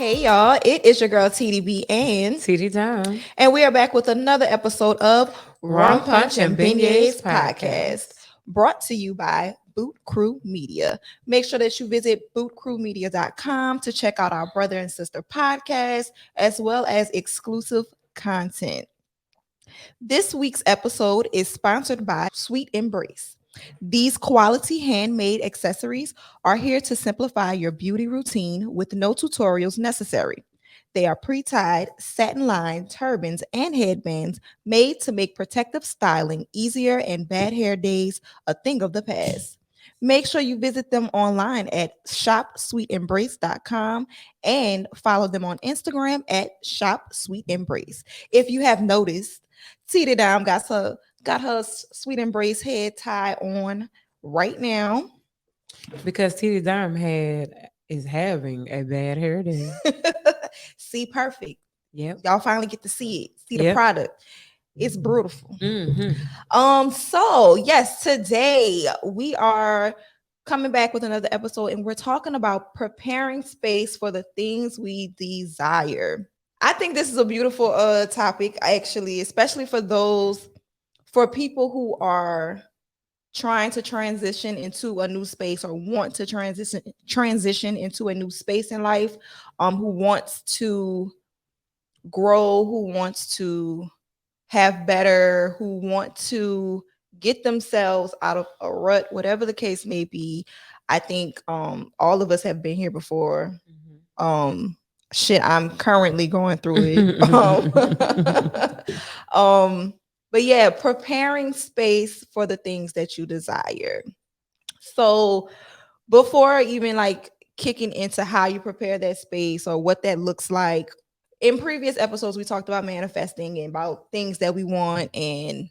Hey y'all, it is your girl TDB and we are back with another episode of Rum Punch and Beignets podcast, brought to you by Boot Crew Media. Make sure that you visit bootcrewmedia.com to check out our brother and sister podcast as well as exclusive content. This week's episode is sponsored by Sweet Embrace. These quality handmade accessories are here to simplify your beauty routine with no tutorials necessary. They are pre tied, satin lined turbans and headbands made to make protective styling easier and bad hair days a thing of the past. Make sure you visit them online at shopsweetembrace.com and follow them on Instagram at shopsweetembrace. If you have noticed, Teedies got her sweet embrace head tie on right now. Because Teedies is having a bad hair day. See, perfect. Yep. Y'all finally get to see it. See the Yep. product. It's beautiful. Mm-hmm. So yes, today we are coming back with another episode, and we're talking about preparing space for the things we desire. I think this is a beautiful topic, actually, especially for people who are trying to transition into a new space or want to transition into a new space in life, who wants to grow, who wants to have better, who want to get themselves out of a rut, whatever the case may be. I think all of us have been here before. Shit, I'm currently going through it. But yeah, preparing space for the things that you desire. So before even like kicking into how you prepare that space or what that looks like, in previous episodes we talked about manifesting and about things that we want and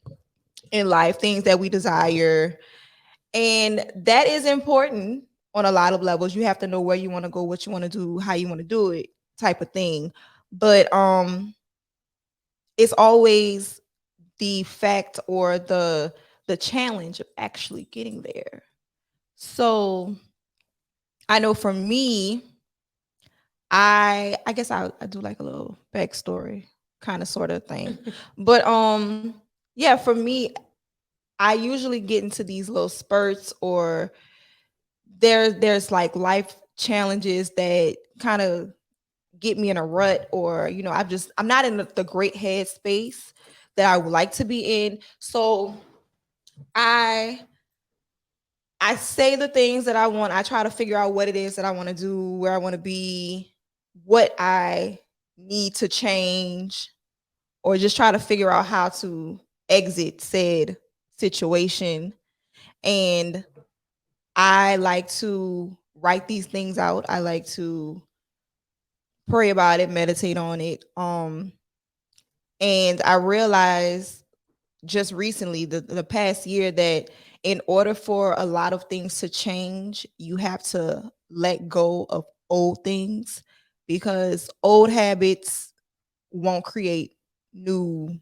in life, things that we desire. And that is important on a lot of levels. You have to know where you want to go, what you want to do, how you want to do it, type of thing. But it's always the fact or the challenge of actually getting there. So I know for me, I guess I do like a little backstory kind of sort of thing. But yeah, for me, I usually get into these little spurts or there's like life challenges that kind of get me in a rut, or I'm not in the great head space that I would like to be in. So I I say the things that I want. I try to figure out what it is that I want to do, where I want to be, what I need to change, or just try to figure out how to exit said situation. And I like to write these things out. I like to pray about it, meditate on it. And I realized just recently, the past year, that in order for a lot of things to change, you have to let go of old things, because old habits won't create new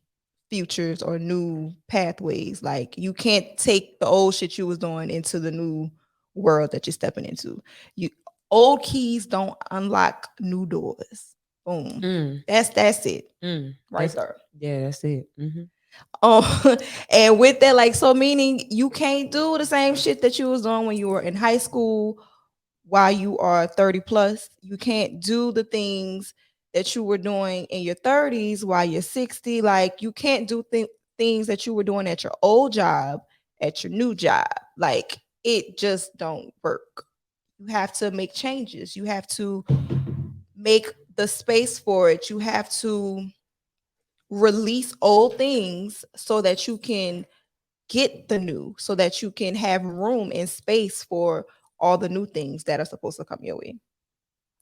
futures or new pathways. Like, you can't take the old shit you was doing into the new world that you're stepping into. You Old keys don't unlock new doors. Boom. That's it. Right there. Yeah, that's it. Mm-hmm. And with that, like, so meaning you can't do the same shit that you was doing when you were in high school while you are 30 plus. You can't do the things that you were doing in your 30s while you're 60. Like, you can't do things that you were doing at your old job at your new job. Like, it just don't work. You have to make changes. You have to make the space for it. You have to release old things so that you can get the new, so that you can have room and space for all the new things that are supposed to come your way.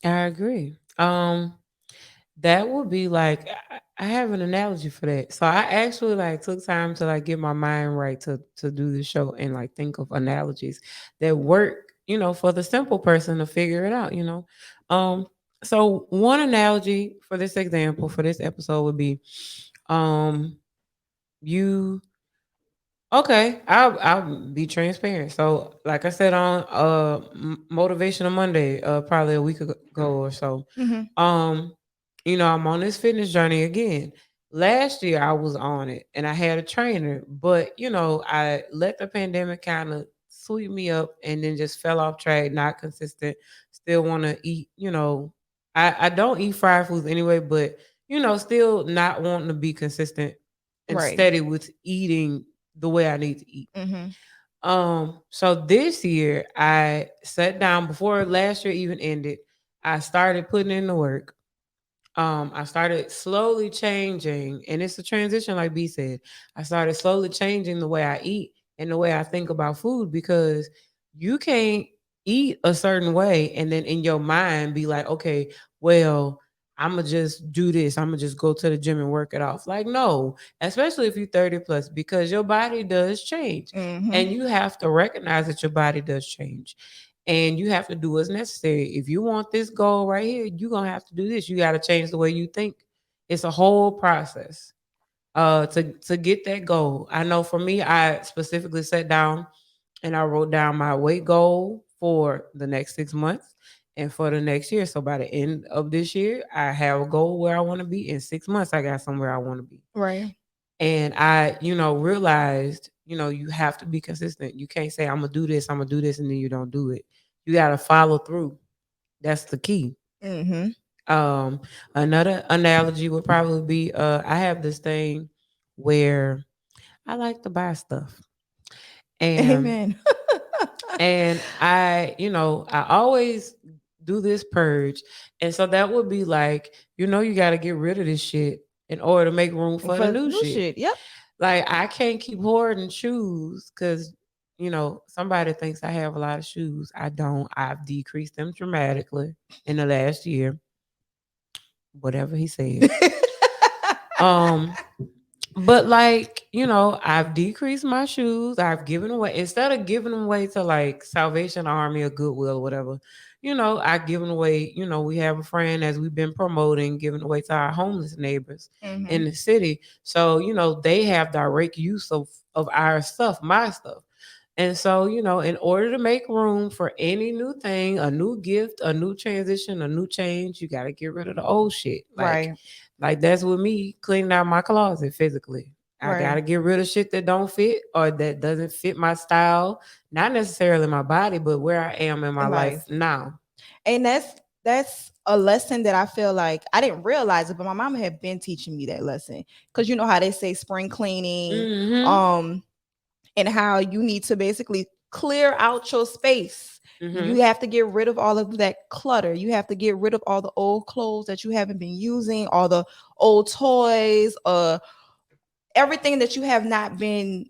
I agree. That would be like I have an analogy for that. So I actually like took time to like get my mind right to do the show and like think of analogies that work, for the simple person to figure it out. Um, so one analogy for this example for this episode would be, you Okay, I'll be transparent. So, like I said on Motivational Monday, probably a week ago or so, Mm-hmm. um, I'm on this fitness journey again. Last year I was on it and I had a trainer, but I let the pandemic kind of sweep me up and then just fell off track, not consistent. Still want to eat, I don't eat fried foods anyway, but still not wanting to be consistent and Right. steady with eating the way I need to eat. Mm-hmm. So this year I sat down before last year even ended. I started putting in the work. I started slowly changing, and it's a transition, like B said. I started slowly changing the way I eat and the way I think about food because you can't eat a certain way and then in your mind be like, okay, well, I'm gonna just do this. I'm gonna just go to the gym and work it off. Like, no, especially if you're 30 plus, because your body does change, and Mm-hmm. you have to recognize that your body does change and you have to do what's necessary. If you want this goal right here, you're gonna have to do this. You got to change the way you think. It's a whole process to get that goal. I know for me, I specifically sat down and I wrote down my weight goal for the next 6 months and for the next year. So by the end of this year, I have a goal where I want to be. In 6 months, I got somewhere I want to be. Right. And I, realized, you have to be consistent. You can't say, I'm gonna do this, and then you don't do it. You gotta follow through. That's the key. Mm-hmm. Um, Another analogy would probably be I have this thing where I like to buy stuff. And Amen. I always do this purge. And so that would be like, you gotta get rid of this shit in order to make room for the For new new shit. shit. Yep. Like I can't keep hoarding shoes because somebody thinks I have a lot of shoes. I don't. I've decreased them dramatically in the last year. Whatever he said. Um, but like, I've decreased my shoes. I've given away instead of giving them away to like Salvation Army or Goodwill or whatever. I've given away. We have a friend as we've been promoting, giving away to our homeless neighbors in Mm-hmm. the city. So they have direct use of our stuff, my stuff. And so, in order to make room for any new thing, a new gift, a new transition, a new change, you got to get rid of the old shit. Like, Right. like that's with me cleaning out my closet physically. I got Right. to get rid of shit that don't fit or that doesn't fit my style, not necessarily my body, but where I am in my In life life. now. And that's a lesson that I feel like I didn't realize it, but my mama had been teaching me that lesson. Cause you know how they say spring cleaning, Mhm. um, and how you need to basically clear out your space. You Mhm. have to get rid of all of that clutter. You have to get rid of all the old clothes that you haven't been using, all the old toys, everything that you have not been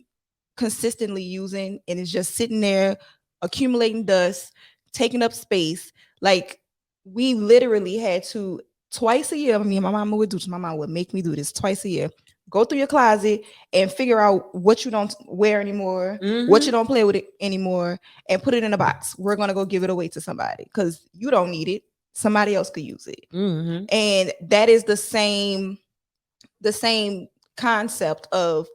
consistently using and it's just sitting there accumulating dust, taking up space. Like we literally had to twice a year. I mean, my mama would do this. My mom would make me do this twice a year. Go through your closet and figure out what you don't wear anymore, what you Mhm. don't play with it anymore, and put it in a box. We're gonna go give it away to somebody because you don't need it. Somebody else could use it. Mhm. And that is the same concept of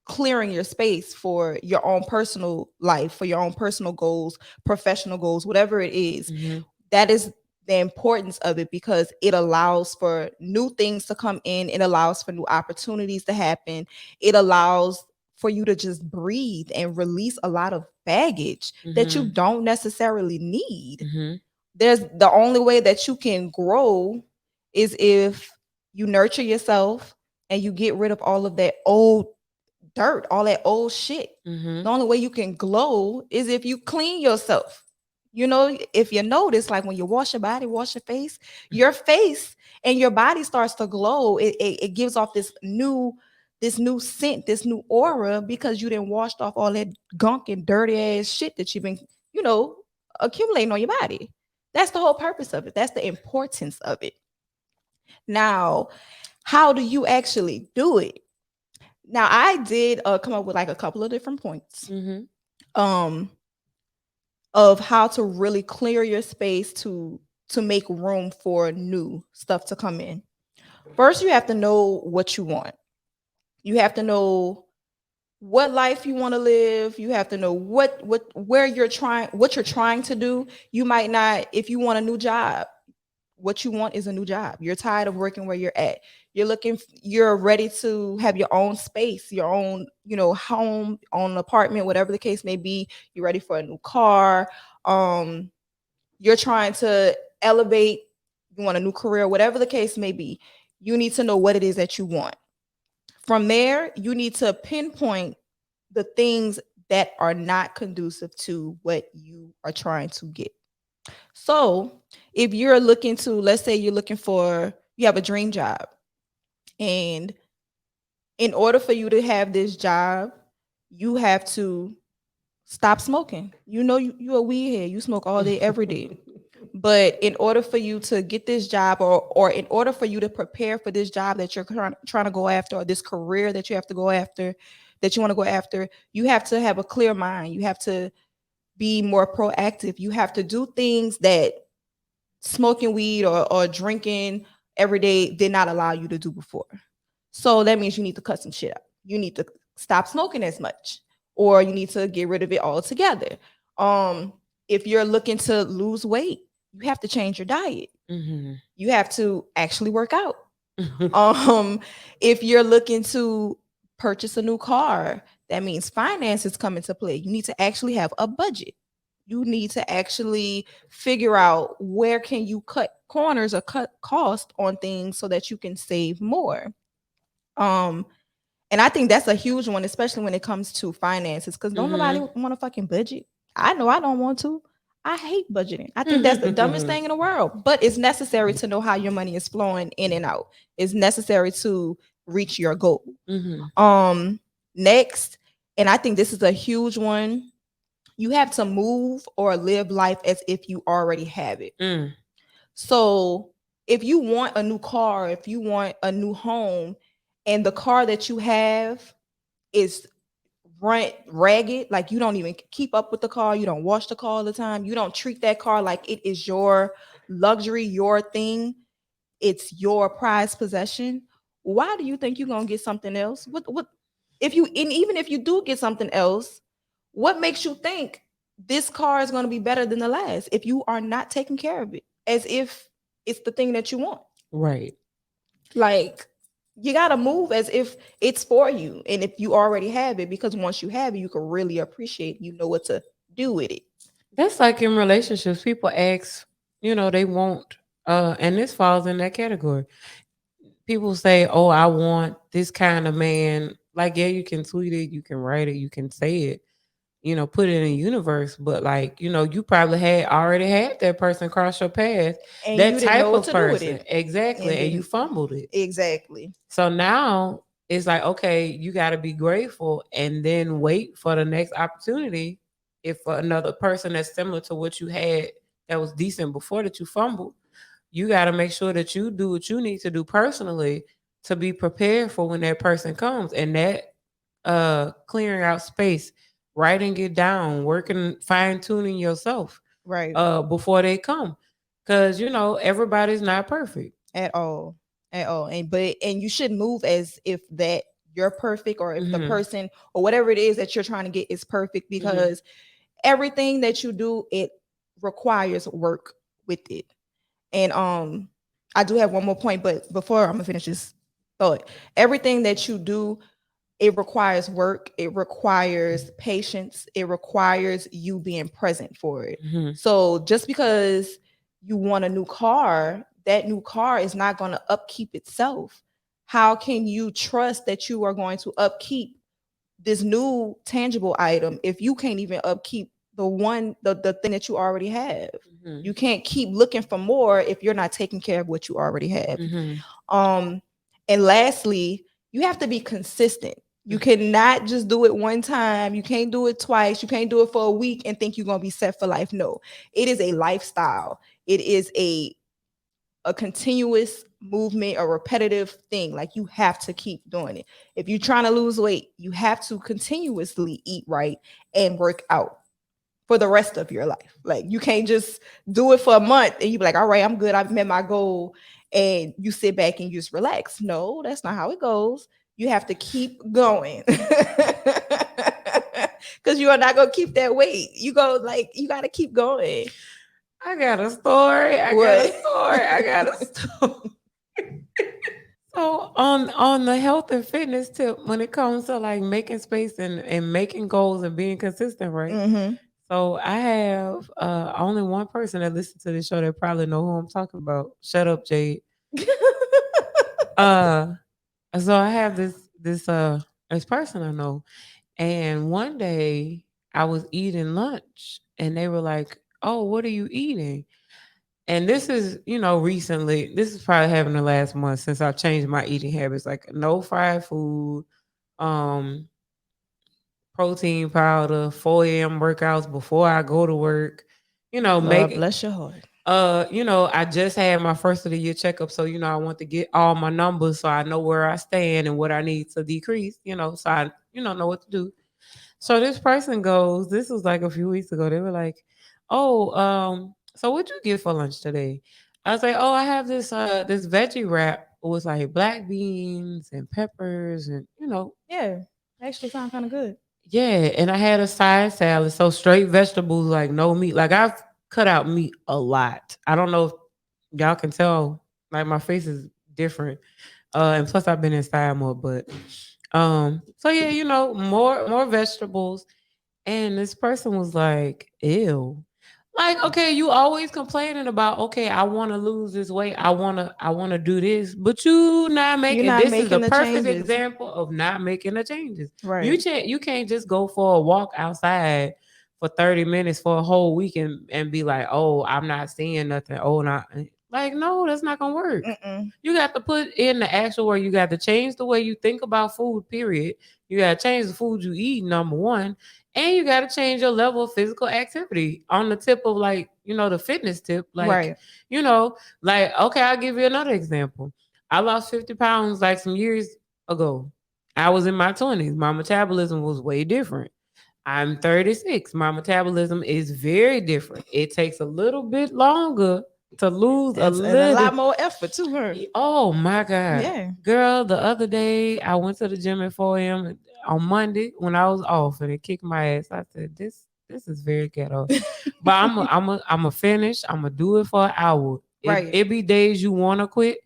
clearing your space for your own personal life, for your own personal goals, professional goals, whatever it is. Mhm. That is the importance of it because it allows for new things to come in. It allows for new opportunities to happen. It allows for you to just breathe and release a lot of baggage that you Mhm. don't necessarily need. Mhm. There's the only way that you can grow is if you nurture yourself and you get rid of all of that old dirt, all that old shit. The Mhm. only way you can glow is if you clean yourself. You know, if you notice, like when you wash your body, wash your face and your body starts to glow. It gives off this new scent, this new aura because you didn't washed off all that gunk and dirty ass shit that you've been, you know, accumulating on your body. That's the whole purpose of it. That's the importance of it. Now, how do you actually do it? Now I did come up with like a couple of different points Mhm. um of how to really clear your space to make room for new stuff to come in. First, you have to know what you want. You have to know what life you want to live. You have to know what you're trying to do. You might not, if you want a new job, what you want is a new job. You're tired of working where you're at. You're ready to have your own space, your own, home, own apartment, whatever the case may be. You're ready for a new car. Um, you're trying to elevate, you want a new career, whatever the case may be. You need to know what it is that you want. From there, you need to pinpoint the things that are not conducive to what you are trying to get. So, if you're looking to, let's say you have a dream job, and in order for you to have this job, you have to stop smoking. You a weed head, you smoke all day, every day. But in order for you to get this job, or in order for you to prepare for this job that you're trying to go after, or this career that you have to go after, that you want to go after, you have to have a clear mind. You have to be more proactive. You have to do things that smoking weed or drinking every day did not allow you to do before. So that means you need to cut some shit up. You need to stop smoking as much, or you need to get rid of it altogether. Um, if you're looking to lose weight, you have to change your diet. Mhm. You have to actually work out. Um, if you're looking to purchase a new car, that means finances come into play. You need to actually have a budget. You need to actually figure out where can you cut corners or cut cost on things so that you can save more. Um, and I think that's a huge one, especially when it comes to finances, because don't nobody Mhm. want to fucking budget. I know I don't want to. I hate budgeting. I think that's the dumbest thing in the world. But it's necessary to know how your money is flowing in and out. It's necessary to reach your goal. Mhm. Next, and I think this is a huge one. You have to move or live life as if you already have it. Mm. So if you want a new car, if you want a new home, and the car that you have is run ragged, like you don't even keep up with the car, you don't wash the car all the time, you don't treat that car like it is your luxury, your thing, it's your prized possession, why do you think you're gonna get something else? What if you, and even if you do get something else, what makes you think this car is gonna be better than the last if you are not taking care of it as if it's the thing that you want? Right. Like, you got to move as if it's for you, and if you already have it, because once you have it, you can really appreciate it. You know what to do with it. That's like in relationships. People ask, they want, and this falls in that category. People say, "Oh, I want this kind of man." Like, yeah, you can tweet it, you can write it, you can say it, put it in the universe. But like, you probably had already had that person cross your path, And that you didn't know type what of to do with person, it, exactly, and and you then fumbled it. exactly. So now it's like, okay, you got to be grateful and then wait for the next opportunity. If another person that's similar to what you had that was decent before that you fumbled, you got to make sure that you do what you need to do personally to be prepared for when that person comes. And that clearing out space, writing it down, working, fine tuning yourself Right. before they come. Because, everybody's not perfect. At all. At all. And you should move as if that you're perfect, or if the Hmm. person or whatever it is that you're trying to get is perfect, Hmm. because everything that you do, it requires work with it. And I do have one more point, but before I'm gonna finish this thought, everything that you do, it requires work, it requires patience, it requires you being present for it. Hmm. So just because you want a new car, that new car is not going to upkeep itself. How can you trust that you are going to upkeep this new tangible item if you can't even upkeep the thing that you already have? Hmm. You can't keep looking for more if you're not taking care of what you already have. Hmm. um and lastly, you have to be consistent. You cannot just do it one time, you can't do it twice, you can't do it for a week and think you're going to be set for life. No, it is a lifestyle. It is a continuous movement, a repetitive thing. Like, you have to keep doing it. If you're trying to lose weight, you have to continuously eat right and work out for the rest of your life. Like, you can't just do it for a month and you be like, all right, I'm good, I've met my goal, and you sit back and you just relax. No, that's not how it goes. You have to keep going. Because you are not gonna keep that weight. You go like you gotta keep going. I got a story. I got a What? story. I got a story. So on the health and fitness tip, when it comes to like making space and making goals and being consistent, right? Mm-hmm. So I have only one person that listens to this show that probably know who I'm talking about. Shut up, Jade. Uh so I have this person I know, and one day I was eating lunch and they were like, "Oh, what are you eating?" And this is, recently, this is probably having the last month since I've changed my eating habits, like no fried food, um, protein powder, 4 a.m. workouts before I go to work, Lord make it. bless your heart. I just had my first of the year checkup, so I want to get all my numbers so I know where I stand and what I need to decrease, so I, know what to do. So this person goes, this was like a few weeks ago. They were like, "Oh, so what'd you get for lunch today?" I was like, "Oh, I have this veggie wrap with like black beans and peppers and Yeah. Actually sound kind of good. yeah, and I had a side salad, so straight vegetables, like no meat. Like I've cut out meat a lot. I don't know if y'all can tell, like my face is different. And plus I've been inside more, but so yeah, more vegetables. And this person was like, ew. Like, okay, you always complaining about, okay, I want to lose this weight. I wanna do this, but you not You're making not this is the making the perfect changes. example of not making the changes. You Right. can't you can't just go for a walk outside for 30 minutes for a whole week and be like, oh, I'm not seeing nothing. Oh, not like, no, that's not gonna work. Mm-mm. You got to put in the actual work. You got to change the way you think about food, period. You got to change the food you eat, number one. And you got to change your level of physical activity on the tip of like, the fitness tip. Like, Right. okay, I'll give you another example. I lost 50 pounds like some years ago. I was in my 20s. My metabolism was way different. I'm 36. My metabolism is very different. It takes a little bit longer to lose a And a little. lot more effort too, her. Oh my God. Yeah. Girl, the other day I went to the gym at 4 a.m. on Monday when I was off and it kicked my ass. I said, this is very ghetto. But I'm a finish. I'm gonna do it for an hour. Right. It be days you wanna quit,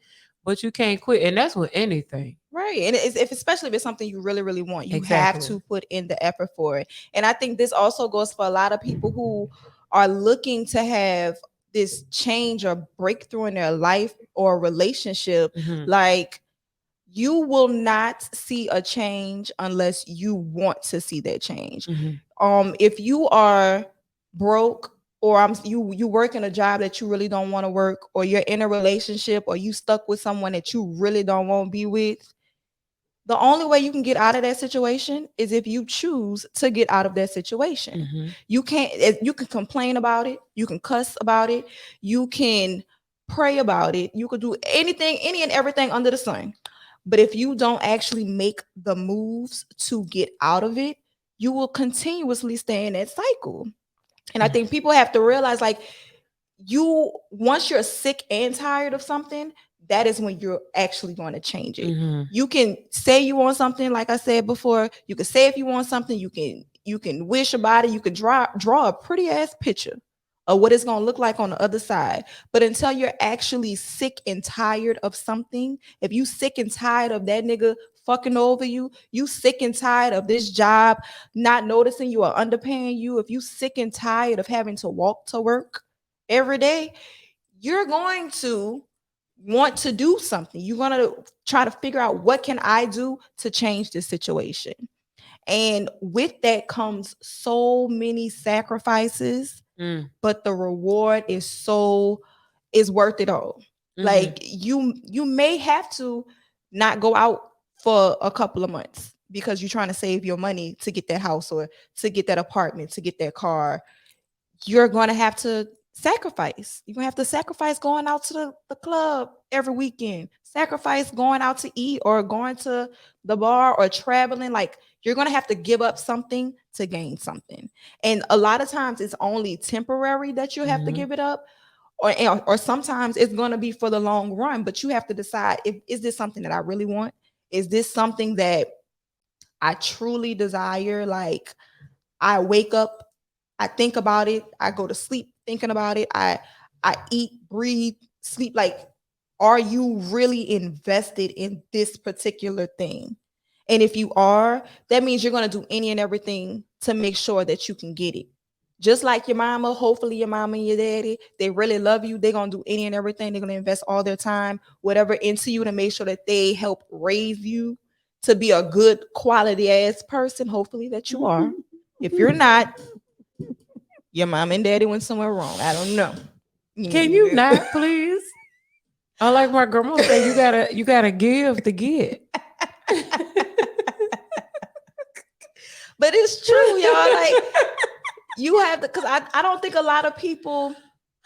but you can't quit. And that's with anything. Right. And it's, if especially if it's something you really, really want, you have Exactly. to put in the effort for it. And I think this also goes for a lot of people who are looking to have this change or breakthrough in their life or relationship. Hmm. Like, you will not see a change unless you want to see that change. Hmm. If you are broke, or you work in a job that you really don't want to work, or you're in a relationship, or you stuck with someone that you really don't want to be with, the only way you can get out of that situation is if you choose to get out of that situation. Hmm. You can complain about it, you can cuss about it, you can pray about it, you could do anything, any and everything under the sun. But if you don't actually make the moves to get out of it, you will continuously stay in that cycle. And I think people have to realize, like, you once you're sick and tired of something, that is when you're actually going to change it. Hmm. You can say you want something, like I said before. You can say if you want something, you can wish about it. You can draw a pretty ass picture of what it's going to look like on the other side. But until you're actually sick and tired of something, if you sick and tired of that nigga fucking over you, you sick and tired of this job not noticing you or underpaying you, if you sick and tired of having to walk to work every day, you're going to want to do something. You're going to try to figure out, what can I do to change this situation? And with that comes so many sacrifices, Mm. but the reward is worth it all. Hmm. Like, you may have to not go out for a couple of months because you're trying to save your money to get that house, or to get that apartment, to get that car. You're going to have to sacrifice. You're going to have to sacrifice going out to the club every weekend, sacrifice going out to eat, or going to the bar, or traveling. Like, you're going to have to give up something to gain something. And a lot of times it's only temporary that you have to Hmm. give it up, or sometimes it's going to be for the long run, but you have to decide, if is this something that I really want? Is this something that I truly desire? Like, I wake up, I think about it, I go to sleep thinking about it, I eat, breathe, sleep. Like, are you really invested in this particular thing? And if you are, that means you're going to do any and everything to make sure that you can get it. Just like your mama, hopefully your mama and your daddy, they really love you. They're going to do any and everything. They're going to invest all their time, whatever, into you to make sure that they help raise you to be a good quality ass person. Hopefully that you are. If you're not, your mom and daddy went somewhere wrong. I don't know. Can you not, please? I like my grandma say, you gotta give to get. But it's true, y'all. Like, you have to, because I don't think a lot of people,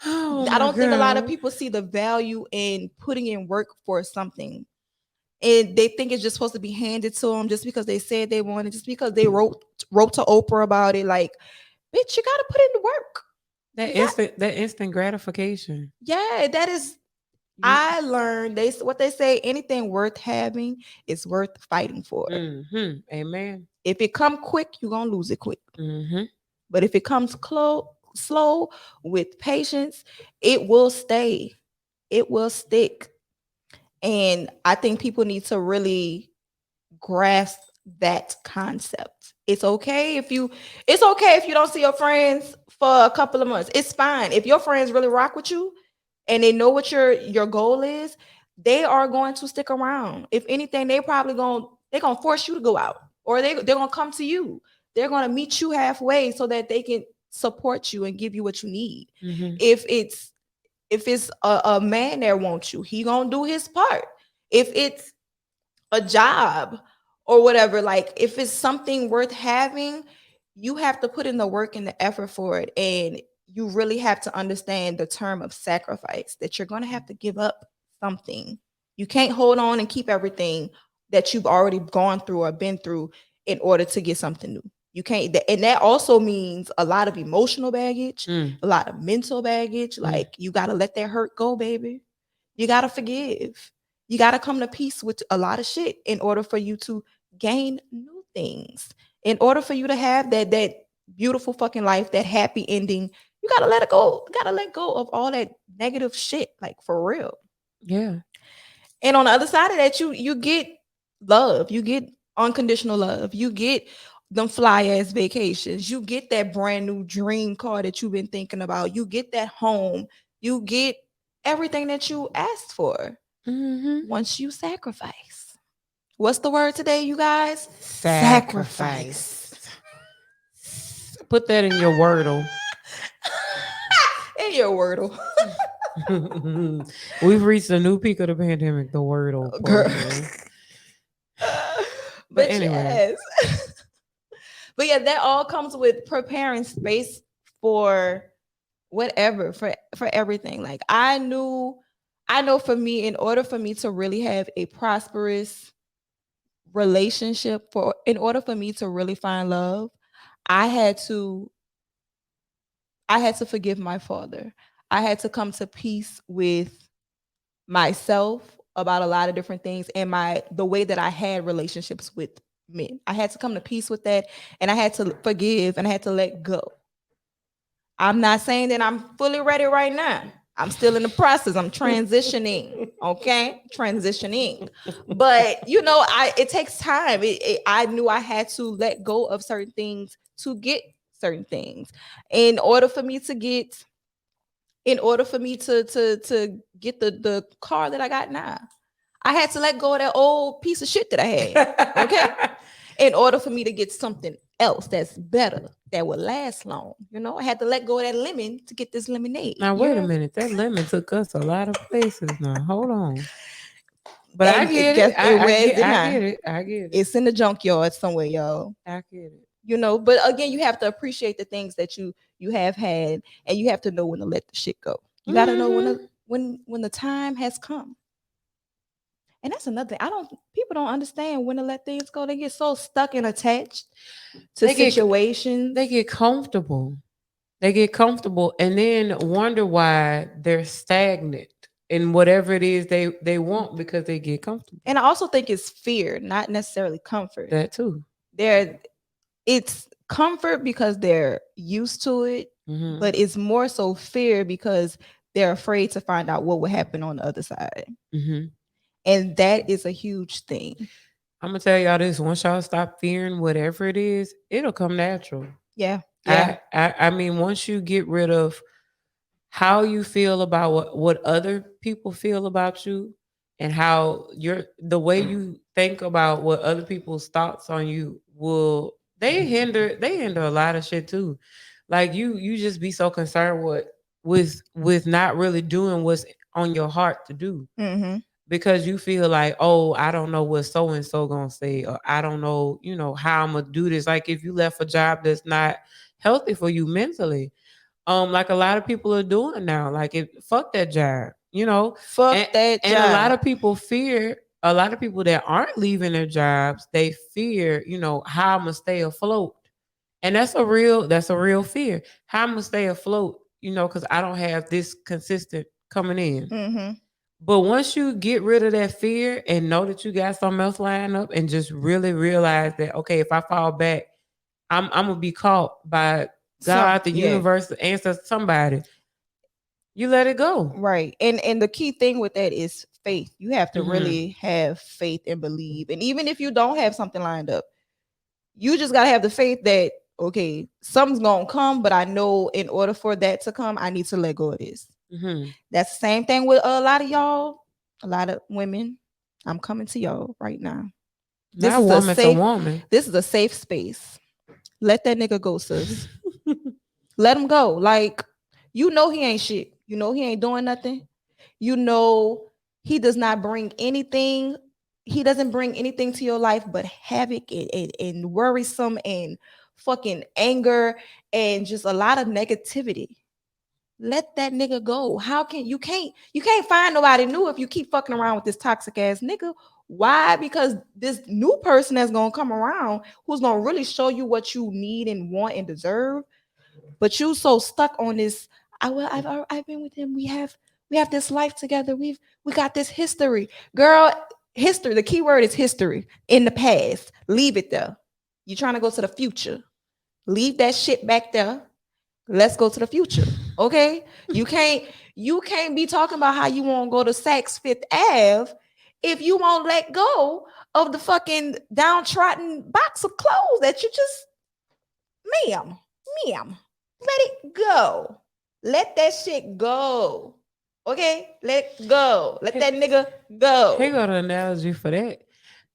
I don't think a lot of people see the value in putting in work for something. And they think it's just supposed to be handed to them just because they said they wanted, just because they wrote to Oprah about it. Like, bitch, you gotta put in the work. That instant gratification. Yeah, that is. I learned what they say. Anything worth having is worth fighting for. Mm-hmm. Amen. If it come quick, you're gonna lose it quick. Mm-hmm. But if it comes slow with patience, it will stay. It will stick. And I think people need to really grasp that concept. It's okay if you don't see your friends for a couple of months. It's fine. If your friends really rock with you and they know what your goal is, they are going to stick around. If anything, they're gonna force you to go out, or they're gonna come to you. They're gonna meet you halfway so that they can support you and give you what you need. Mm-hmm. If it's a man that wants you, he gonna do his part. If it's a job or whatever, like, if it's something worth having, you have to put in the work and the effort for it. And you really have to understand the term of sacrifice, that you're going to have to give up something. You can't hold on and keep everything that you've already gone through or been through in order to get something new. You can't. And that also means a lot of emotional baggage, a lot of mental baggage. Like, you got to let that hurt go, baby. You got to forgive. You got to come to peace with a lot of shit in order for you to gain new things. In order for you to have that beautiful fucking life, that happy ending, you got to let it go. You got to let go of all that negative shit, like, for real. Yeah. And on the other side of that, you get love. You get unconditional love. You get them fly ass vacations. You get that brand new dream car that you've been thinking about. You get that home. You get everything that you asked for. Once you sacrifice. What's the word today, you guys? Sacrifice. Put that in your Wordle. In your Wordle. We've reached a new peak of the pandemic, the Wordle. Girl. But anyway. Yes. But yeah, that all comes with preparing space for whatever, for everything. Like, I know for me, in order for me to really have a prosperous relationship, in order for me to really find love, I had to forgive my father. I had to come to peace with myself about a lot of different things, and the way that I had relationships with men. I had to come to peace with that, and I had to forgive, and I had to let go. I'm not saying that I'm fully ready right now. I'm still in the process. I'm transitioning. Okay, transitioning. But it takes time. I knew I had to let go of certain things to get certain things. In order for me to get the car that I got now, I had to let go of that old piece of shit that I had. Okay. In order for me to get something else that's better, that would last long. I had to let go of that lemon to get this lemonade. Now, wait a minute. That lemon took us a lot of places now. Hold on. But I get it. I get it. It's in the junkyard somewhere, y'all. I get it. But again, you have to appreciate the things that you have had, and you have to know when to let the shit go. You got to know when the time has come. And that's another thing. People don't understand when to let things go. They get so stuck and attached to situations. They get comfortable. And then wonder why they're stagnant. in whatever it is they want because they get comfortable. And I also think it's fear, not necessarily comfort. That too. They're it's comfort because they're used to it, Mm-hmm. but it's more so fear because they're afraid to find out what will happen on the other side. Mm-hmm. And that is a huge thing. I'm gonna tell y'all this: once y'all stop fearing whatever it is, it'll come natural. Yeah. Yeah. I mean, once you get rid of how you feel about what other people feel about you, and how the way you think about what other people's thoughts on you will they hinder a lot of shit too. Like you just be so concerned with not really doing what's on your heart to do, Mm-hmm. because you feel like, oh, I don't know what so and so gonna say, or I don't know, how I'm gonna do this. Like if you left a job that's not healthy for you mentally, like a lot of people are doing now. Like if fuck that job, and Fuck that and a lot job. of people fear. A lot of people that aren't leaving their jobs, they fear, how I'm gonna stay afloat, and that's a real fear. How I'm gonna stay afloat, because I don't have this consistent coming in. Mm-hmm. But once you get rid of that fear and know that you got something else lined up, and just really realize that, okay, if I fall back, I'm gonna be caught by Some, God, the yeah. universe, the answer, somebody. You let it go. Right. And the key thing with that is faith. You have to Hmm. really have faith and believe. And even if you don't have something lined up, you just gotta have the faith that okay, something's gonna come, but I know in order for that to come, I need to let go of this. Hmm. That's the same thing with a lot of y'all, a lot of women. I'm coming to y'all right now. This Not is a woman to safe, woman. this is a safe space. Let that nigga go, sis. Let him go. Like, you know he ain't shit. You know he ain't doing nothing. You know he does not bring anything. He doesn't bring anything to your life but havoc and worrisome and fucking anger and just a lot of negativity. Let that nigga go. How can you can't find nobody new if you keep fucking around with this toxic ass nigga? Why? Because this new person that's gonna come around who's gonna really show you what you need and want and deserve, but you so stuck on this. I've been with him. We have this life together. We got this history, girl. History. The key word is history. In the past, leave it there. You're trying to go to the future. Leave that shit back there. Let's go to the future. Okay, you can't be talking about how you want to go to Saks Fifth Ave if you won't let go of the fucking downtrodden box of clothes that you just, ma'am, ma'am, let it go. Let that shit go. Okay? Let go. Let that nigga Here go. go the analogy for that.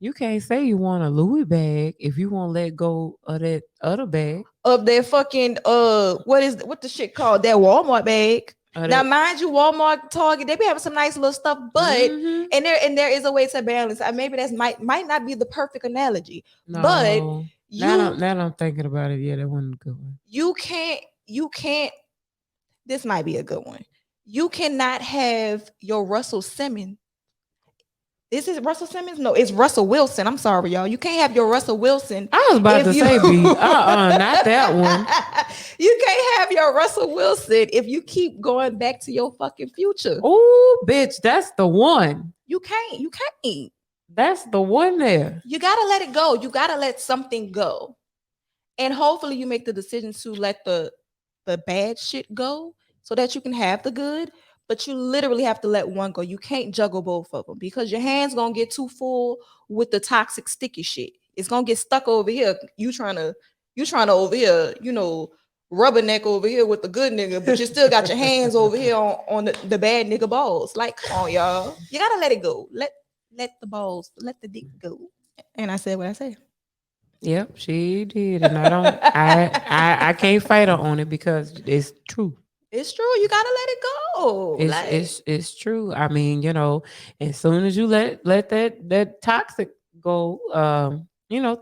You can't say you want a Louis bag if you won't let go of that other bag. Of their fucking what the shit called? That Walmart bag. Of Now, that. mind you, Walmart, Target, they be having some nice little stuff, but Hmm. and there is a way to balance. Maybe that's might not be the perfect analogy, but No. you Now that I'm thinking about it, yeah, that wasn't a good one. you can't. This might be a good one. You cannot have your Russell Simmons. Is it Russell Simmons? No, it's Russell Wilson. I'm sorry, y'all. You can't have your Russell Wilson I was about if to you say B. Not that one. you can't have your Russell Wilson if you keep going back to your fucking future. Oh, bitch, that's the one. You can't. You can't. That's the one there. You gotta let it go. You gotta let something go. And hopefully you make the decision to let the bad shit go so that you can have the good, but you literally have to let one go. You can't juggle both of them because your hands gonna get too full with the toxic sticky shit. It's gonna get stuck over here. You trying to over here, rubberneck over here with the good nigga, but you still got your hands over here on the bad nigga balls. Like, come on, y'all. You gotta let it go. Let the balls, let the dick go. And I said what I said. Yep, she did, and I don't. I can't fight her on it because it's true. It's true. You gotta let it go. It's Like, it's it's true. I mean, as soon as you let that toxic go,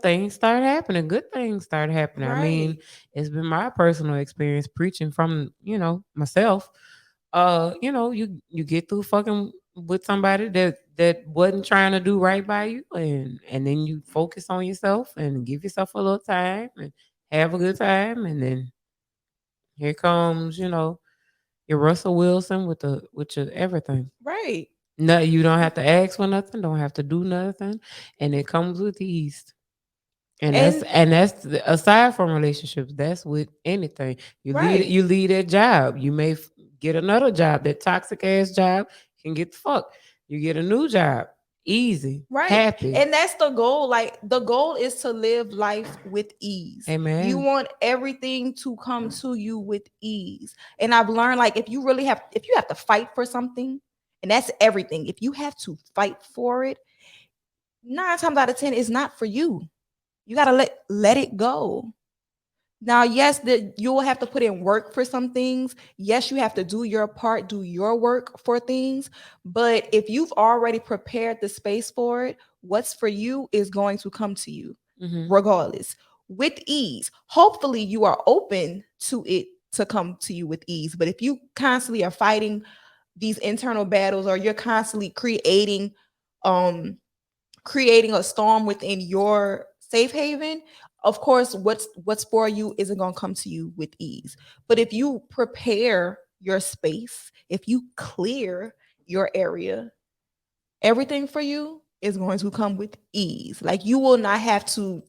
things start happening. Good things start happening. I mean, right. it's been my personal experience preaching from myself. You get through fucking with somebody that wasn't trying to do right by you, and then you focus on yourself and give yourself a little time and have a good time, and then here comes Your Russell Wilson with your everything. Right. No, you don't have to ask for nothing. Don't have to do nothing, and it comes with ease. And And that's aside from relationships. That's with anything. right. You leave that job. You may get another job. That toxic ass job can get the fuck. You get a new job. Easy, Right. happy. And that's the goal. Like the goal is to live life with ease. You Amen. want everything to come to you with ease. And I've learned like if you have to fight for something, and that's everything. If you have to fight for it, 9 times out of 10 it's not for you. You got to let it go. Now, yes, that you'll have to put in work for some things. Yes, you have to do your part, do your work for things. But if you've already prepared the space for it, what's for you is going to come to you Mm-hmm. regardless with ease. Hopefully, you are open to it to come to you with ease. But if you constantly are fighting these internal battles or you're constantly um creating a storm within your safe haven, of course what's for you isn't going to come to you with ease. But if you prepare your space, if you clear your area, everything for you is going to come with ease. Like you will not have to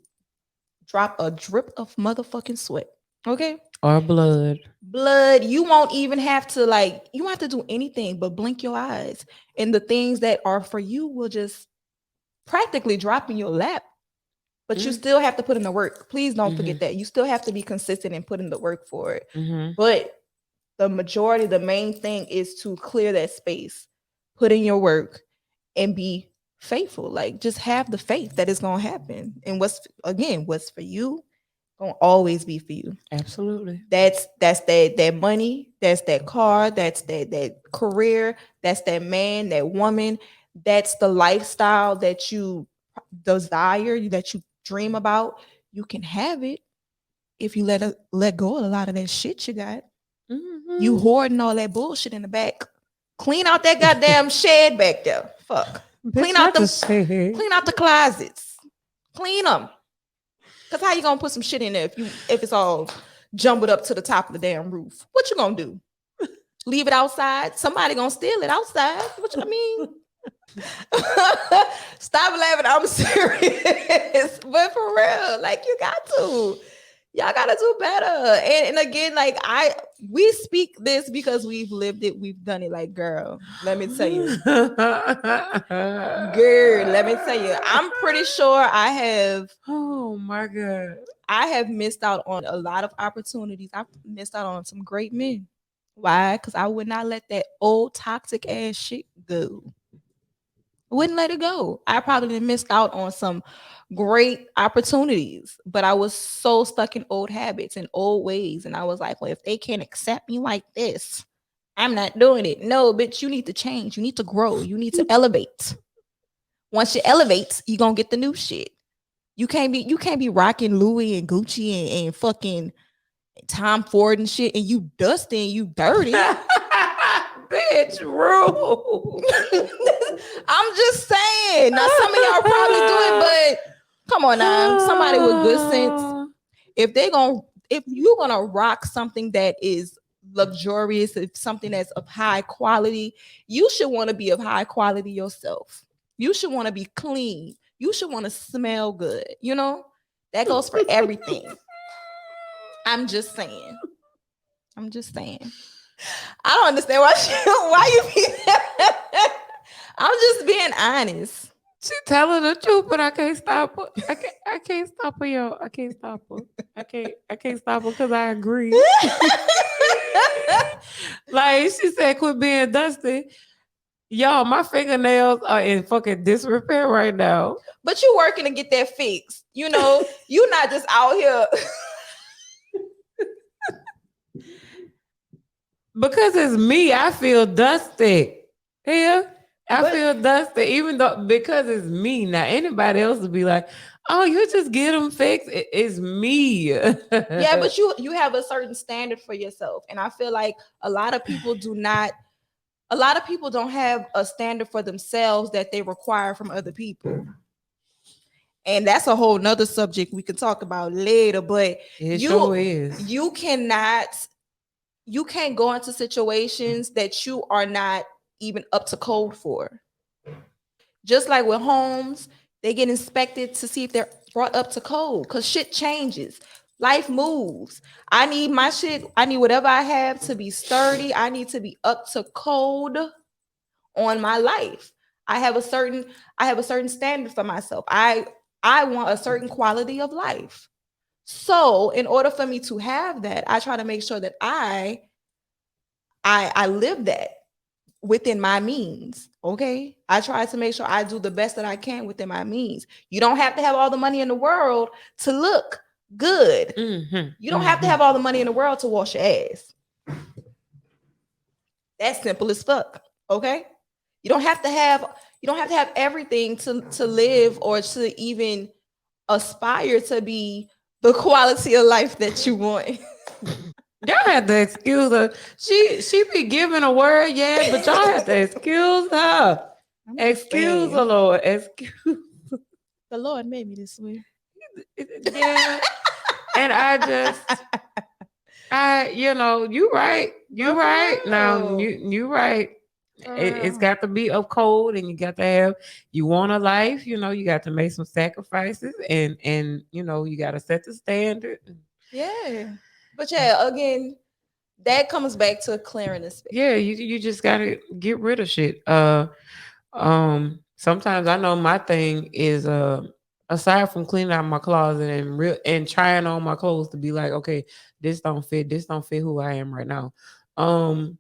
drop a drip of motherfucking sweat. Okay? Or blood. Blood. You won't even have to you won't have to do anything but blink your eyes, and the things that are for you will just practically drop in your lap. But you Mm-hmm. still have to put in the work. Please don't Mm-hmm. forget that. You still have to be consistent and put in the work for it. Mm-hmm. But the main thing is to clear that space, put in your work, and be faithful. Like just have the faith that it's gonna happen. And what's for you gonna always be for you. Absolutely. That's that money, that's that car, that's that career, that's that man, that woman, that's the lifestyle that you desire, that you dream about. You can have it if you let go of a lot of that shit you got. You Mm-hmm. hoarding all that bullshit in the back. Clean out that goddamn shed back there. Fuck. Bitch, not the shade. Clean out the closets. Clean them. Cause how you gonna put some shit in there if it's all jumbled up to the top of the damn roof? What you gonna do? Leave it outside? Somebody gonna steal it outside? I mean, stop laughing. I'm serious, but for real, like you got to. Y'all gotta do better. And again, we speak this because we've lived it, we've done it. Like, girl, let me tell you. Girl, let me tell you. I'm pretty sure Oh my God. I have missed out on a lot of opportunities. I've missed out on some great men. Why? Because I would not let that old toxic ass shit go. Wouldn't let it go. I probably missed out on some great opportunities, but I was so stuck in old habits and old ways. And I was like, well, if they can't accept me like this, I'm not doing it. No, bitch, you need to change. You need to grow. You need to elevate. Once you elevate, you're gonna get the new shit. You can't be rocking Louis and Gucci and fucking Tom Ford and shit, and you dusty and you dirty. Bitch, rude. I'm just saying. Now some of y'all probably do it, but come on now. Somebody with good sense. If you're gonna rock something that is luxurious, if something that's of high quality, you should want to be of high quality yourself. You should want to be clean. You should want to smell good. You know? That goes for everything. I'm just saying. I'm just saying. I don't understand why you be I'm just being honest. She telling the truth, but I can't stop her. I can't stop her, yo. I can't stop her. I can't stop her because I agree. Like she said, quit being dusty. Y'all, my fingernails are in fucking disrepair right now. But you working to get that fixed. You know, you not just out here. Because it's me, I feel dusty. Here, I feel dusty, even though because it's me. Now, anybody else would be like, "Oh, you just get them fixed." It's me. Yeah, but you have a certain standard for yourself, and I feel like a lot of people do not. A lot of people don't have a standard for themselves that they require from other people. And that's a whole nother subject we can talk about later. But It sure is. You cannot you can't go into situations that you are not even up to code for. Just like with homes, they get inspected to see if they're brought up to code because shit changes. Life moves. I need my shit, I need whatever I have to be sturdy. I need to be up to code on my life. I have a certain I have a certain standard for myself. I want a certain quality of life. So, in order for me to have that, I try to make sure that I live that within my means. Okay. I try to make sure I do the best that I can within my means. You don't have to have all the money in the world to look good. You don't have to have all the money in the world to wash your ass. That's simple as fuck. Okay. You don't have to have you don't have to have everything to live or to even aspire to be the quality of life that you want. Y'all have to excuse her. She be giving a word, yeah, but y'all have to excuse her. Excuse the Lord. Excuse. The Lord made me this way. Yeah. And you right. You right. Now you right. It's got to be up cold, and you got to have you want a life. You got to make some sacrifices, and you got to set the standard. Yeah, but yeah, again, that comes back to clearing the space. Yeah, you just got to get rid of shit. Sometimes I know my thing is aside from cleaning out my closet and trying on my clothes to be like, okay, this don't fit who I am right now. Um,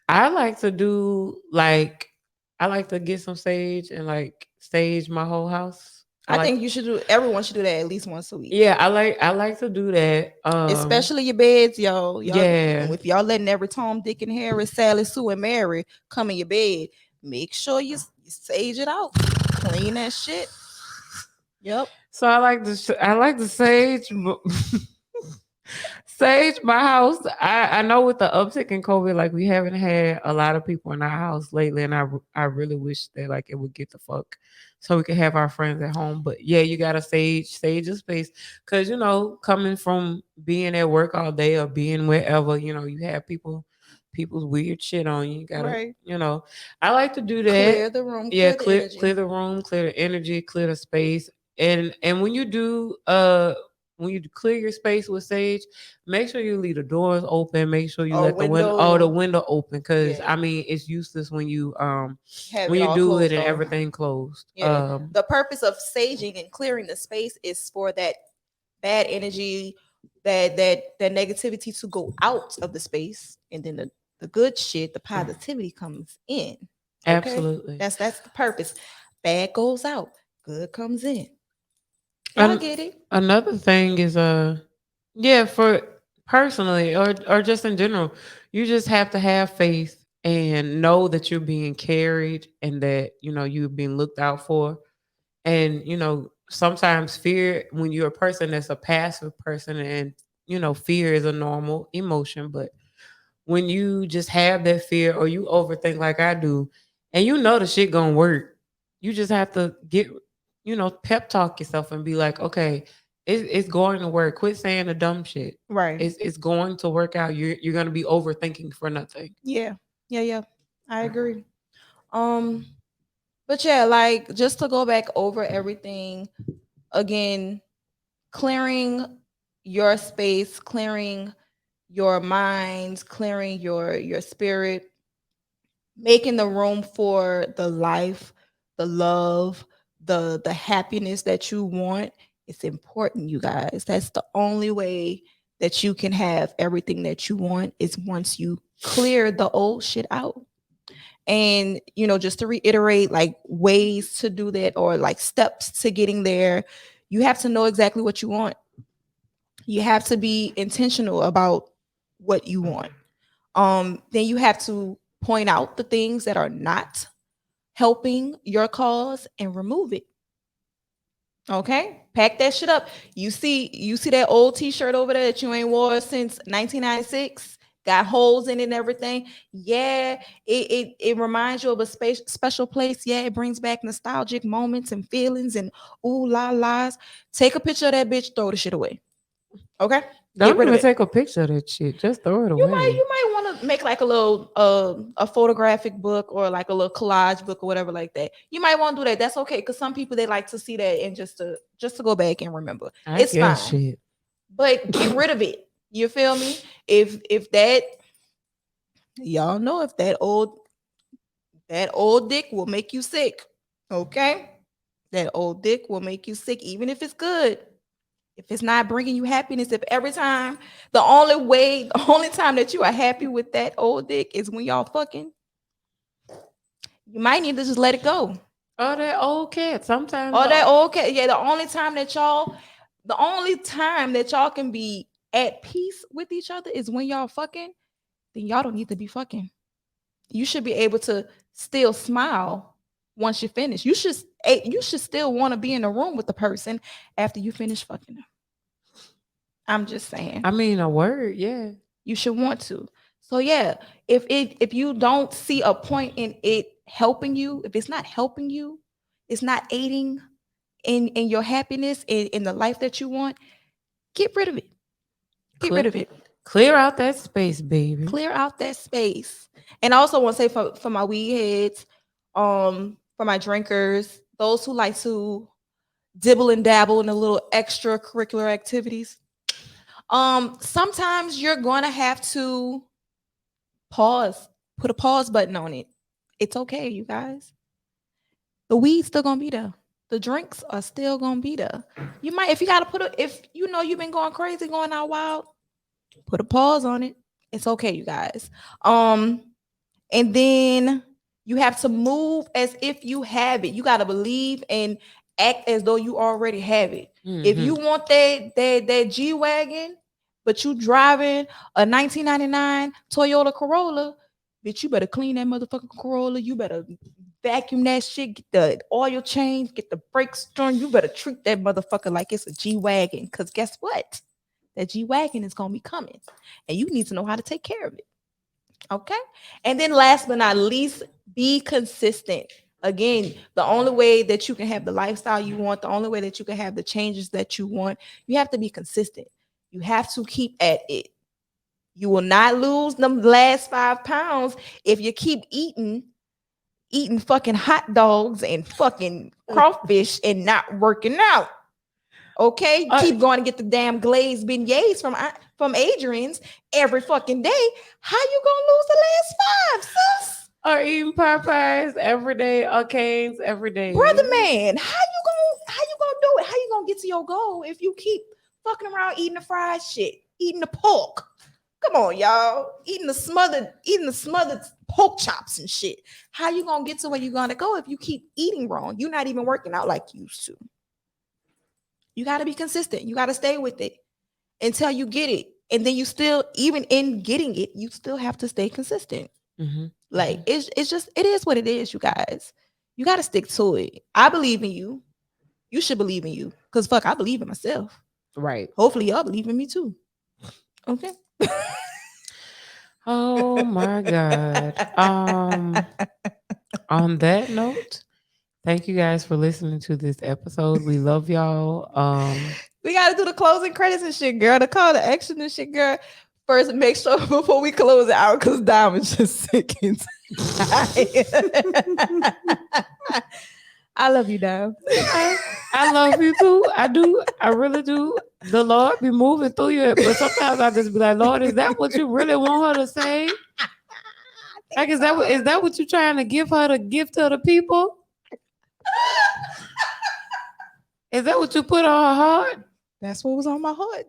I like to do like I like to get some sage and like sage my whole house. I think you should do. Everyone should do that at least once a week. Yeah, I like to do that. Especially your beds, y'all. Yeah. If y'all letting every Tom, Dick, and Harry, Sally, Sue, and Mary come in your bed, make sure you sage it out, clean that shit. Yep. So I like the sage. Sage my house. I know with the uptick in COVID, like we haven't had a lot of people in our house lately, and I really wish that like it would get the fuck so we could have our friends at home. But yeah, you gotta sage your space because coming from being at work all day or being wherever, you have people's weird shit on you. You gotta, Right. I like to do Clear that. the room, Yeah, clear the clear energy. the room, clear the energy, clear the space. And when you clear your space with sage, make sure you leave the doors open. Make sure you Or let the window. window open because Yeah. I mean it's useless when you Have when it you all do it closed and off. everything closed. Yeah. The purpose of saging and clearing the space is for that bad energy, that negativity to go out of the space, and then the good shit, the positivity comes in. Okay, Absolutely. that's the purpose. Bad goes out, good comes in. Y'all And get it? another thing is yeah, for personally or just in general, you just have to have faith and know that you're being carried and that you're being looked out for. And sometimes fear, when you're a person that's a passive person, and fear is a normal emotion, but when you just have that fear or you overthink like I do, and the shit gonna work, you just have to get pep talk yourself and be like, okay, it's going to work. Quit saying the dumb shit. Right. It's going to work out. You're gonna be overthinking for nothing. Yeah. Yeah. Yeah. I agree. Um. But yeah, like just to go back over everything again, clearing your space, clearing your mind, clearing your spirit, making the room for the life, the love, the happiness that you want. It's important, you guys. That's the only way that you can have everything that you want is once you clear the old shit out. And just to reiterate, like ways to do that or like steps to getting there, you have to know exactly what you want. You have to be intentional about what you want. Then you have to point out the things that are not helping your cause and remove it. Okay, pack that shit up. You see that old T-shirt over there that you ain't wore since 1996, got holes in it and everything. Yeah, it reminds you of a special place. Yeah, it brings back nostalgic moments and feelings and ooh la la's. Take a picture of that bitch, throw the shit away. Okay. Get Don't rid of even it. take a picture of that shit. Just throw it You might away. you might want to make like a little a photographic book or like a little collage book or whatever like that. You might want to do that. That's okay because some people they like to see that and just to go back and remember. I It's guess fine, shit. but get rid of it. You feel me? If that y'all know if that old dick will make you sick, okay? That old dick will make you sick, even if it's good. If it's not bringing you happiness, if every time the only time that you are happy with that old dick is when y'all fucking, you might need to just let it go. Oh, that old cat. Sometimes Or that old cat, yeah. The only time that y'all can be at peace with each other is when y'all fucking. Then y'all don't need to be fucking. You should be able to still smile once you finish. You should still want to be in the room with the person after you finish fucking them. I'm just saying. I mean, a word, yeah. You should want to. So yeah, if you don't see a point in it helping you, if it's not helping you, it's not aiding in your happiness in the life that you want, get rid of it. Get rid Clear, of it. clear out that space, baby. Clear out that space. And I also want to say for my weed heads, for my drinkers, those who like to dibble and dabble in a little extracurricular activities. Sometimes you're gonna have to pause, put a pause button on it. It's okay, you guys. The weed's still gonna be there. The drinks are still gonna be there. You might, if you gotta if you know you've been going crazy, going out wild, put a pause on it. It's okay, you guys. Um, and then you have to move as if you have it. You gotta believe and act as though you already have it. If you want that G wagon, but you driving a 1999 Toyota Corolla, bitch, you better clean that motherfucking Corolla. You better vacuum that shit, get the oil change, get the brakes done. You better treat that motherfucker like it's a G wagon. Cause guess what? That G wagon is gonna be coming, and you need to know how to take care of it. Okay. And then last but not least, be consistent. Again, the only way that you can have the lifestyle you want, the only way that you can have the changes that you want, you have to be consistent. You have to keep at it. You will not lose the last 5 pounds if you keep eating fucking hot dogs and fucking crawfish and not working out. Okay, keep going to get the damn glazed beignets from Adrian's every fucking day. How you gonna lose the last 5, sis? Or eating Popeyes every day or Canes every day. Brother man, how you gonna do it? How you gonna get to your goal if you keep fucking around eating the fried shit, eating the pork? Come on, y'all. Eating the smothered pork chops and shit. How you gonna get to where you gonna go if you keep eating wrong? You're not even working out like you used to. You got to be consistent. You got to stay with it until you get it. And then you still, even in getting it, you still have to stay consistent. Like it's just, it is what it is, you guys. You got to stick to it. I believe in you. You should believe in you. Because fuck, I believe in myself. Right. Hopefully y'all believe in me too. Okay. Oh my God. On that note, thank you guys for listening to this episode. We love y'all. We gotta do the closing credits and shit, girl. The call to action and shit, girl. First, make sure before we close it out, because Diamond's just sick and tired. I love you, Dime. I love you too. I do. I really do. The Lord be moving through you, but sometimes I just be like, Lord, is that what you really want her to say? Like, is that what you're trying to give her to give to the people? Is that what you put on her heart? That's what was on my heart.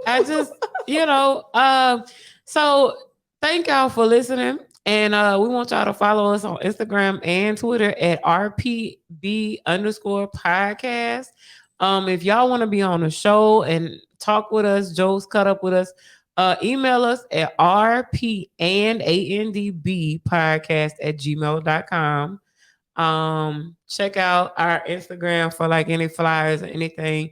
I just, so thank y'all for listening. And we want y'all to follow us on Instagram and Twitter at RPB_podcast. If y'all want to be on the show and talk with us, Joe's cut up with us, email us at rpandandbpodcast@gmail.com. Check out our Instagram for like any flyers or anything.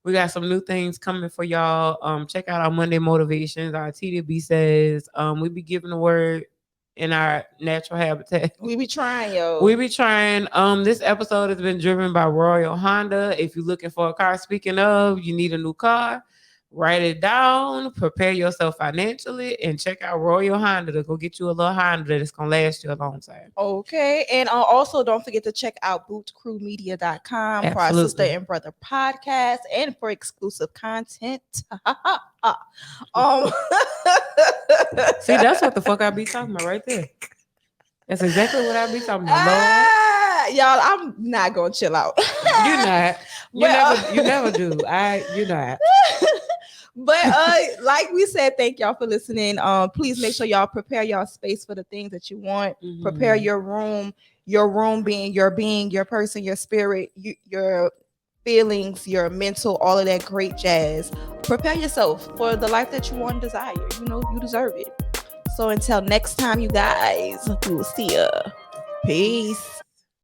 We got some new things coming for y'all. Check out our Monday motivations, our Teedies says. We be giving the word in our natural habitat. We be trying, yo. We be trying. This episode has been driven by Royal Honda. If you're looking for a car, speaking of, you need a new car. Write it down, prepare yourself financially, and check out Royal Honda to go get you a little Honda that's gonna last you a long time. Okay. And also don't forget to check out bootcrewmedia.com for our sister Absolutely. and brother podcast and for exclusive content. um See, that's what the fuck I be talking about right there. That's exactly what I be talking about, Lord. Y'all, I'm not gonna chill out. You're not. You never do. You're not. But like we said, thank y'all for listening. Please make sure y'all prepare y'all space for the things that you want. Prepare your room being, your person, your spirit, your feelings, your mental, all of that great jazz. Prepare yourself for the life that you want and desire. You know, you deserve it. So until next time, you guys, we will see ya. Peace.